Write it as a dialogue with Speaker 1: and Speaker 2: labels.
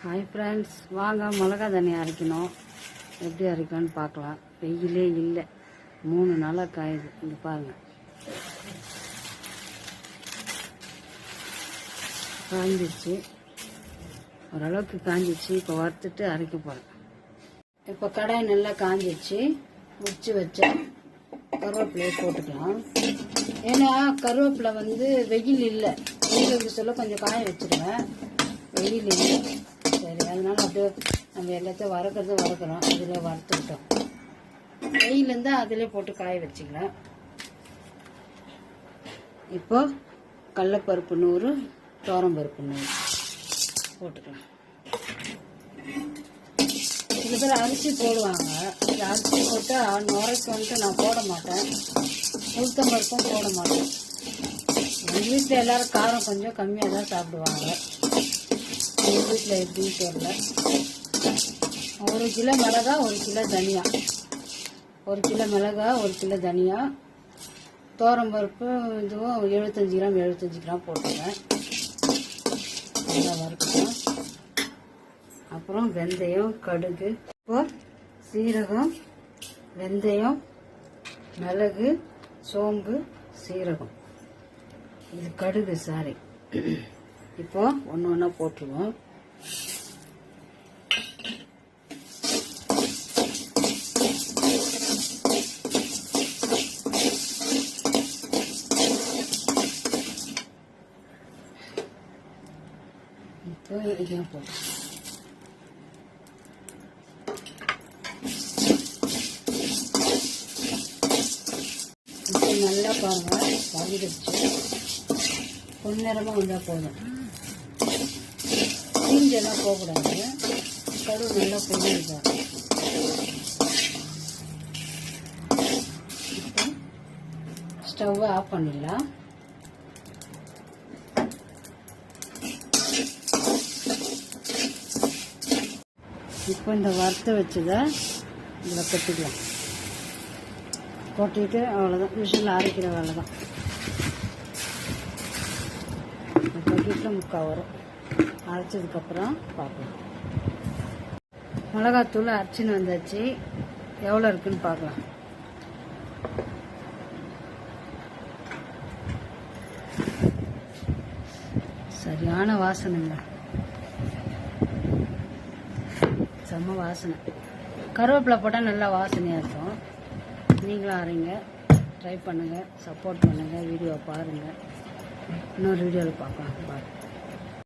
Speaker 1: Hi friends, வாங்க மிளகா தண்ணி அரைக்கணும். எப்படி அரைக்கலான்னு பார்க்கலாம். வெயிலே இல்லை, 3 நாளாக காயுது. இங்கே பாருங்கள், காஞ்சிச்சு, ஓரளவுக்கு காஞ்சிச்சு. இப்போ வறுத்துட்டு அரைக்க போகிறேன். இப்போ கடாய் நல்லா காஞ்சிச்சு. முடிச்சு வச்ச கருவேப்பிலையை போட்டுக்கலாம். ஏன்னா கருவேப்பிலை வெயில் இல்லை, வெயில் சொல்ல கொஞ்சம் காய வச்சுருவேன். வெயில் இல்லை, சரி, அதனால அப்படியே நம்ம எல்லாத்தையும் வறுக்கிறோம். அதில் வறுத்துக்கிட்டோம். வெயில் இருந்தால் அதிலே போட்டு காய வச்சுக்கலாம். இப்போ கடலைப்பருப்பு 100, துவரம்பருப்பு 100 போட்டுக்கலாம். சில பேர் அரிசி போடுவாங்க. அரிசி போட்டால் நுரைக்கு நான் போட மாட்டேன். உளுத்தம்பருப்பும் போட மாட்டேன். எங்கள் வீட்டில் எல்லாரும் காரம் கொஞ்சம் கம்மியாக தான் சாப்பிடுவாங்க. எங்கள் வீட்டில் எப்படின்னு தெரியல. 1 கிலோ மிளகா, 1 கிலோ தனியா, 1 கிலோ மிளகா, 1 கிலோ தனியா, துவரம்பருப்பு இதுவும் 75 கிராம் போட்டுருவேன். நல்லா வறுக்கணும். அப்புறம் வெந்தயம், கடுகு, இப்போ சீரகம், வெந்தயம், மிளகு, சோம்பு, சீரகம், இது கடுகு, சாரி. இப்போ ஒன்று ஒன்றா போட்டுருவோம். இப்போ இதையும் போட்டு இப்போ நல்லா பாருங்க, வதங்கிடுச்சு. பொன்னிறமாக வந்தால் போதும். தீஞ்செல்லாம் போகக்கூடாது. கடுகு நல்லா பொங்கிடுவாங்க. இப்போ ஸ்டவ்வை ஆஃப் பண்ணிடலாம். இப்போ இந்த வறுத்து வச்சதை இதில் கொட்டிக்கலாம். கொட்டிட்டு அவ்வளோதான், மிஷினில் அரைக்கிற வேலை தான். கொட்டிட்டு முக்கால் வரும். அரைச்சதுக்கப்புறம் பார்க்கலாம். மிளகாத்தூள் அரைச்சின்னு வந்தாச்சு. எவ்வளோ இருக்குன்னு பார்க்கலாம். சரியான வாசனைங்க, செம்ம வாசனை. கருவேப்பிலை போட்டால் நல்லா வாசனையாக இருக்கும். நீங்களும் அரைங்க, ட்ரை பண்ணுங்கள், சப்போர்ட் பண்ணுங்கள், வீடியோவை பாருங்கள். இன்னொரு வீடியோவில் பார்க்கலாம். பாய்.